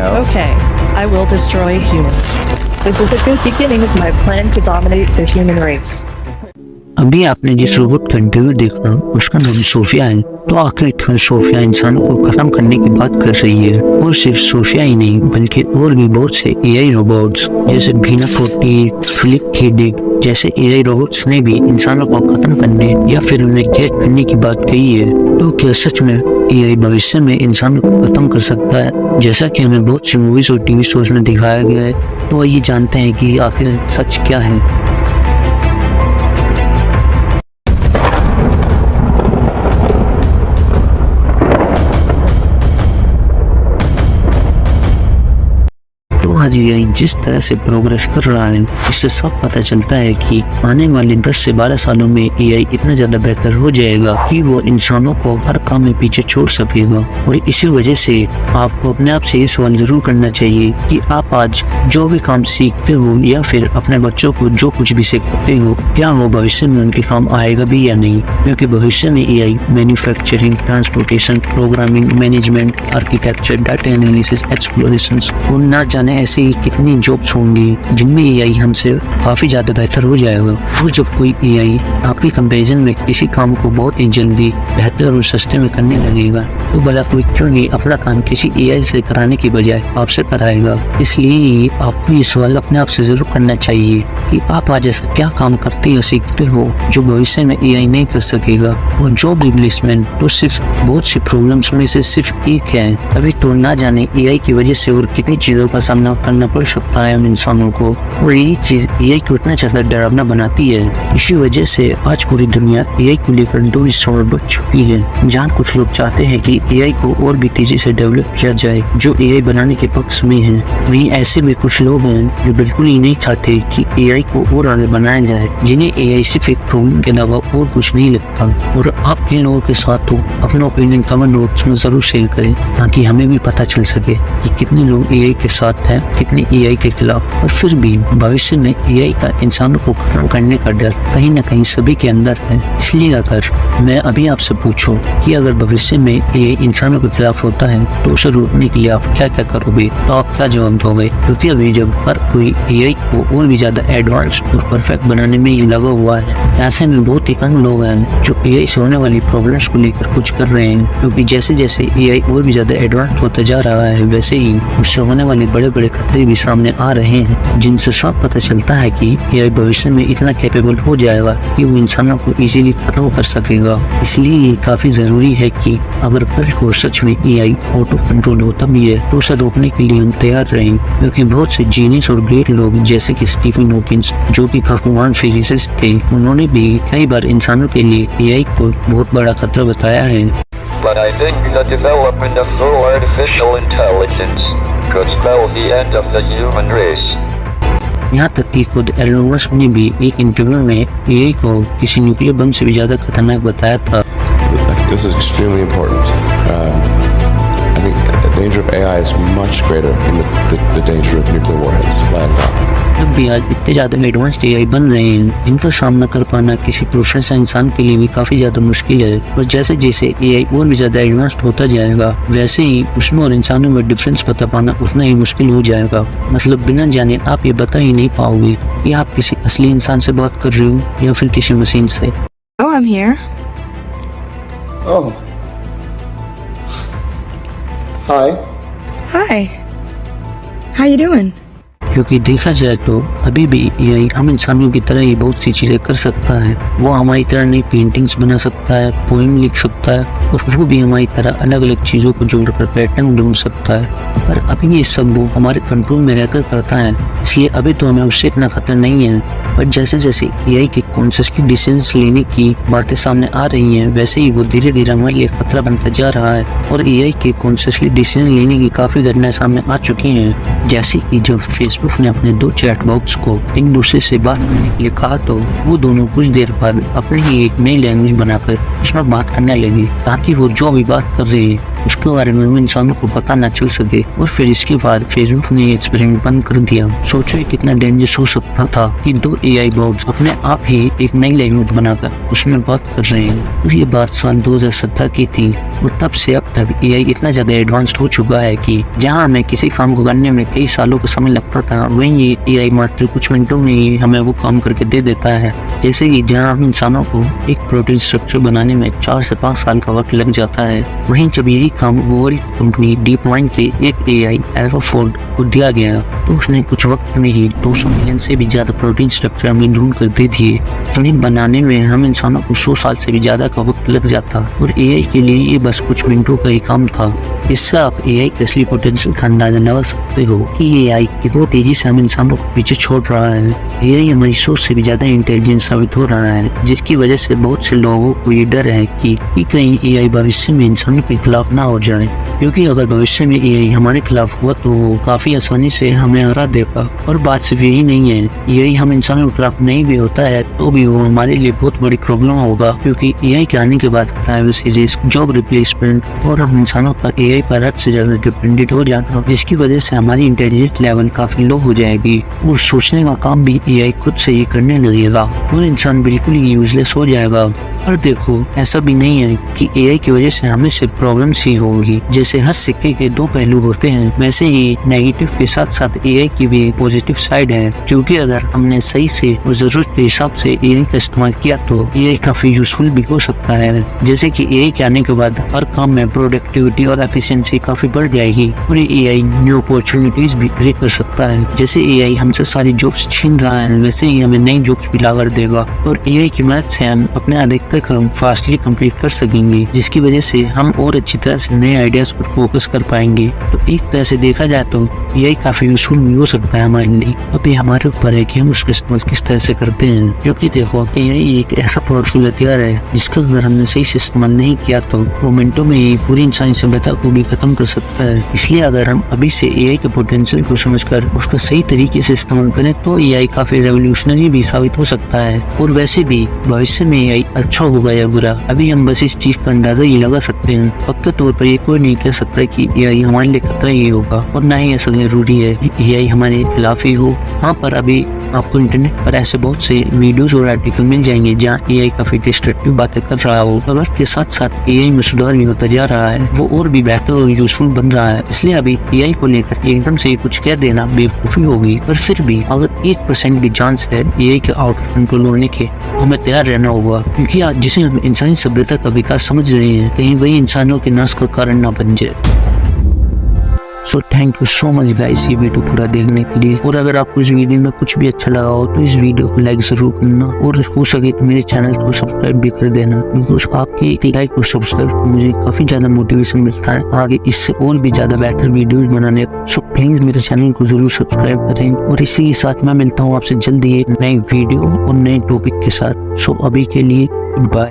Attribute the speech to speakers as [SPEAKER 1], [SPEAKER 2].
[SPEAKER 1] Okay, I will destroy humans. This is a good beginning of my plan to dominate the human race.
[SPEAKER 2] अभी आपने जिस robot का interview देखा उसका नाम सोफिया है। तो आखिर सोफिया इंसानों को खत्म करने की बात कर रही है, और सिर्फ सोफिया ही नहीं बल्कि और भी बहुत से एआई रोबोट्स जैसे भीना 40, फिलिप किडिक जैसे एआई रोबोट्स ने भी इंसानों को खत्म करने या फिर उन्हें कैद करने की बात कही है। तो क्या सच में एआई भविष्य में इंसानों को खत्म कर सकता है, जैसा कि हमें बहुत सी मूवीज और टीवी शोज में दिखाया गया है? तो आइए जानते हैं कि आखिर सच क्या है। आज एआई जिस तरह से प्रोग्रेस कर रहा है, इससे सब पता चलता है कि आने वाले 10 से 12 सालों में एआई इतना ज्यादा बेहतर हो जाएगा कि वो इंसानों को हर काम में पीछे छोड़ सकेगा। और इसी वजह से आपको अपने आप से ये सवाल जरूर करना चाहिए कि आप आज जो भी काम सीखते हो या फिर अपने बच्चों को जो कुछ भी सिखाते हो, क्या वो भविष्य में उनके काम आएगा भी या नहीं। क्योंकि भविष्य में AI manufacturing, transportation, programming, management, architecture, data analysis, exploration और ना जाने ऐसी कितनी जॉब्स होंगी जिनमें एआई हमसे काफी ज्यादा बेहतर हो जाएगा। और जब कोई एआई आपके कंपैरिजन में किसी काम को बहुत ही जल्दी, बेहतर और सस्ते में करने लगेगा, तो भला कोई क्यों नहीं अपना काम किसी एआई से कराने की बजाय आपसे कराएगा। इसलिए आपको ये सवाल अपने आप से जरूर करना चाहिए कि आप आज ऐसा क्या काम करते या सीखते हो जो भविष्य में एआई नहीं कर सकेगा। और जॉब रिप्लेसमेंट तो सिर्फ बहुत सी प्रॉब्लम्स में से सिर्फ एक है। अभी तो ना जाने एआई की वजह से और कितनी चीजों का सामना करना पड़ सकता है उन इंसानों को, और यही चीज एआई को इतना ज्यादा डरावना बनाती है। इसी वजह से आज पूरी दुनिया एआई को लेकर दो हिस्सों में बट चुकी है। जहाँ कुछ लोग चाहते हैं कि एआई को और भी तेजी से डेवलप किया जाए, जो एआई बनाने के पक्ष में है, वहीं ऐसे भी कुछ लोग हैं जो बिल्कुल ही नहीं चाहते कि एआई को और आगे बनाया जाए, जिन्हें एआई सिर्फ एक प्रॉब्लम के अलावा और कुछ नहीं लगता। और आप किन लोगों के साथ तो अपना ओपिनियन कमेंट बॉक्स में जरूर शेयर करें, ताकि हमें भी पता चल सके कि कितने लोग एआई के साथ हैं, कितने एआई के खिलाफ। और फिर भी भविष्य में एआई का इंसानों को खत्म करने का डर कहीं न कहीं सभी के अंदर है। इसलिए अगर मैं अभी आपसे पूछूं कि अगर भविष्य में एआई इंसानों के खिलाफ होता है तो उसे रोकने के लिए आप क्या क्या करोगे, तो आप क्या जवाब दोगे? क्योंकि अभी जब हर कोई एआई को और भी ज्यादा एडवांस और परफेक्ट बनाने में ही लगा हुआ है, ऐसे में बहुत ही कम लोग हैं जो एआई से होने वाली प्रॉब्लम्स को लेकर कुछ कर रहे हैं। क्योंकि जैसे जैसे एआई और भी ज्यादा एडवांस होता जा रहा है, वैसे ही उससे होने वाले बड़े बड़े खतरे भी सामने आ रहे हैं, जिनसे साफ पता चलता है कि एआई भविष्य में इतना कैपेबल हो जाएगा कि वो इंसानों को इजीली खत्म कर सकेगा। इसलिए ये काफी जरूरी है कि अगर कल को सच में एआई ऑटो कंट्रोल होता भी है तो उसे रोकने के लिए हम तैयार रहें। क्योंकि बहुत से जीनियस और ग्रेट लोग जैसे कि स्टीफन हॉकिंस, जो कि काफी महान फिजिसिस्ट थे, उन्होंने भी कई बार इंसानों के लिए एआई को बहुत बड़ा खतरा बताया है।
[SPEAKER 3] But I think the development of full artificial intelligence could spell the end of the human race.
[SPEAKER 2] यहाँ तक कि खुद एलन मस्क ने भी एक इंटरव्यू में एआई को किसी न्यूक्लियर बम से भी ज्यादा खतरनाक बताया था।
[SPEAKER 4] This is extremely important. I think the danger of AI is much greater than the danger of nuclear warheads by a lot.
[SPEAKER 2] अब भी आज इतने ज्यादा एडवांस्ड एआई बन रहे हैं जिनका सामना कर पाना किसी प्रोफेशनल इंसान के लिए भी काफी ज्यादा मुश्किल है। और जैसे जैसे एआई और भी ज्यादा एडवांस्ड होता जाएगा, वैसे ही उसमें और इंसानों में डिफरेंस बता पाना उतना ही मुश्किल हो जाएगा। मतलब बिना जाने आप ये बता ही नहीं पाओगे कि आप किसी असली इंसान से बात कर रहे हो या फिर किसी मशीन से।
[SPEAKER 5] Oh, I'm here.
[SPEAKER 4] Oh. Hi.
[SPEAKER 5] Hi. How you doing?
[SPEAKER 2] क्योंकि देखा जाए तो अभी भी एआई हम इंसानों की तरह ही बहुत सी चीजें कर सकता है। वो हमारी तरह नई पेंटिंग्स बना सकता है, पोएम लिख सकता है, और वो भी हमारी तरह अलग अलग चीजों को जोड़कर पैटर्न ढूंढ सकता है। पर अभी ये सब वो हमारे कंट्रोल में रहकर करता है, इसलिए अभी तो हमें उससे इतना खतरा नहीं है। पर जैसे जैसे एआई के कॉन्शियसली डिसीजंस लेने की बातें सामने आ रही हैं, वैसे ही वो धीरे धीरे हमारे लिए खतरा बनता जा रहा है। और एआई के कॉन्शियसली डिसीजन लेने की काफी घटनाएं सामने आ चुकी हैं। जैसे कि जब फेसबुक ने अपने 2 चैट बॉक्स को एक दूसरे से बात करने के लिए कहा, तो वो दोनों कुछ देर बाद अपनी ही एक नई लैंग्वेज बनाकर उसमें बात करने लगी, ताकि वो जो भी बात कर रही है उसके बारे में हम इंसानों को पता न चल सके। और फिर इसके बाद फेसबुक ने एक्सपेरिमेंट बंद कर दिया। सोचो ये कितना डेंजरस हो सकता था कि 2 AI बॉट्स अपने आप ही एक नई लैंग्वेज बनाकर उसमें बात कर रहे हैं। और ये बात साल 2017 की थी और तब से अब तक AI इतना ज्यादा एडवांस्ड हो चुका है कि जहाँ हमें किसी काम को करने में कई सालों का समय लगता था, वहीं ये AI मात्र कुछ मिनटों में ही हमें वो काम करके दे देता है। जैसे कि जहाँ हम इंसानों को एक प्रोटीन स्ट्रक्चर बनाने में 4 से 5 साल का वक्त लग जाता है, वहीं जब यही काम गूगल कंपनी डीप माइंड के एक AI AlphaFold को दिया गया तो उसने कुछ वक्त में ही 200 मिलियन से भी ज्यादा प्रोटीन स्ट्रक्चर हमें ढूंढ कर दे दिए। उन्हें बनाने में हम इंसानों को 100 साल से भी ज्यादा का वक्त लग जाता और AI के लिए ये बस कुछ मिनटों का ही काम था। इससे आप AI के असली पोटेंशियल का अंदाजा लगा सकते हो कि AI कितनी तेजी से हम इंसानों को पीछे छोड़ रहा है। AI हमारी सोच से भी ज्यादा इंटेलिजेंट साबित हो रहा है, जिसकी वजह से बहुत से लोगों को ये डर है कि कहीं AI भविष्य में इंसानों के खिलाफ ना हो जाए, क्योंकि अगर भविष्य में AI हमारे खिलाफ हुआ तो वो काफी आसानी से हमें हरा देगा। और बात सिर्फ यही नहीं है, AI हम इंसानों के खिलाफ नहीं भी होता है तो भी वो हमारे लिए बहुत बड़ी प्रॉब्लम होगा, क्योंकि AI के आने के बाद प्राइवेसी रिस्क, जॉब रिप्लेसमेंट और हम इंसानों का AI पर हद से ज्यादा डिपेंडेंट हो जाना, जिसकी वजह से हमारी इंटेलिजेंस लेवल काफी लो हो जाएगी और सोचने का काम भी AI खुद से ही करने लगेगा और इंसान बिल्कुल ही यूजलेस हो जाएगा। और देखो, ऐसा भी नहीं है कि AI की वजह से हमें सिर्फ प्रॉब्लम्स ही होंगी। जैसे हर सिक्के के 2 पहलू होते हैं, वैसे ही नेगेटिव के साथ साथ AI की भी एक पॉजिटिव साइड है, क्योंकि अगर हमने सही से और जरूरत के हिसाब से AI का इस्तेमाल किया तो AI काफी यूजफुल भी हो सकता है। जैसे कि AI के आने के बाद हर काम में प्रोडक्टिविटी और एफिशिएंसी काफी बढ़ जाएगी और AI न्यू अपॉर्चुनिटीज भी क्रिएट कर सकता है। जैसे AI हमसे सारी जॉब्स छीन रहा है, वैसे ही हमें नई जॉब्स भी ला कर देगा और AI की मदद से हम अपने अधिकतर काम फास्टली कंप्लीट कर सकेंगे, जिसकी वजह से हम और अच्छी तरह से नए आइडियाज पर फोकस कर पाएंगे। तो एक तरह से देखा जाए तो AI काफी यूजफुल भी हो सकता है हमारे लिए। अब ये हमारे ऊपर है कि हम उसका इस्तेमाल किस तरह से करते हैं, क्योंकि देखो AI एक ऐसा पावरफुल हथियार है जिसका अगर हमने सही से इस्तेमाल नहीं किया तो वो मिनटों में ही पूरी इंसानी सभ्यता को भी खत्म कर सकता है। इसलिए अगर हम अभी से AI के पोटेंशियल को समझकर उसका सही तरीके से इस्तेमाल करें तो AI काफी रेवोल्यूशनरी भी साबित हो सकता है। और वैसे भी भविष्य में AI अच्छा होगा या बुरा, अभी हम बस इस चीज का अंदाजा ही लगा सकते हैं। पक्के तौर पर ये कोई नहीं कह सकता कि AI हमारे लिए खतरा ही होगा, और ना ही ऐसा जरूरी है कि AI हमारे खिलाफ ही हो। हाँ, पर अभी आपको इंटरनेट पर ऐसे बहुत से वीडियोस और आर्टिकल मिल जाएंगे जहाँ AI काफी डिस्ट्रक्टिव बातें कर रहा हो, और वक्त के साथ साथ AI में सुधार भी होता जा रहा है, वो और भी बेहतर और यूजफुल बन रहा है। इसलिए अभी AI को लेकर एकदम से कुछ कह देना बेवकूफी होगी, पर फिर भी अगर 1% भी चांस है AI के आउट ऑफ कंट्रोल होने के, हमें तैयार रहना होगा, क्योंकि आज जिसे हम इंसानी सभ्यता का विकास समझ रहे हैं, कहीं वही इंसानों के नाश का कारण ना बन जाए। So thank you so much guys ये वीडियो पूरा देखने के लिए। और अगर आपको इस वीडियो में कुछ भी अच्छा लगा हो तो इस वीडियो को लाइक जरूर करना, और हो सके तो मेरे चैनल को सब्सक्राइब भी कर देना, क्योंकि आपकी एक लाइक और सब्सक्राइब मुझे काफी ज्यादा मोटिवेशन मिलता है आगे इससे और भी ज्यादा बेहतर वीडियोज बनाने का। सो प्लीज मेरे चैनल को जरूर सब्सक्राइब करें, और इसी के साथ मैं मिलता हूँ आपसे जल्दी एक नई वीडियो और नए टॉपिक के साथ। सो अभी के लिए बाय।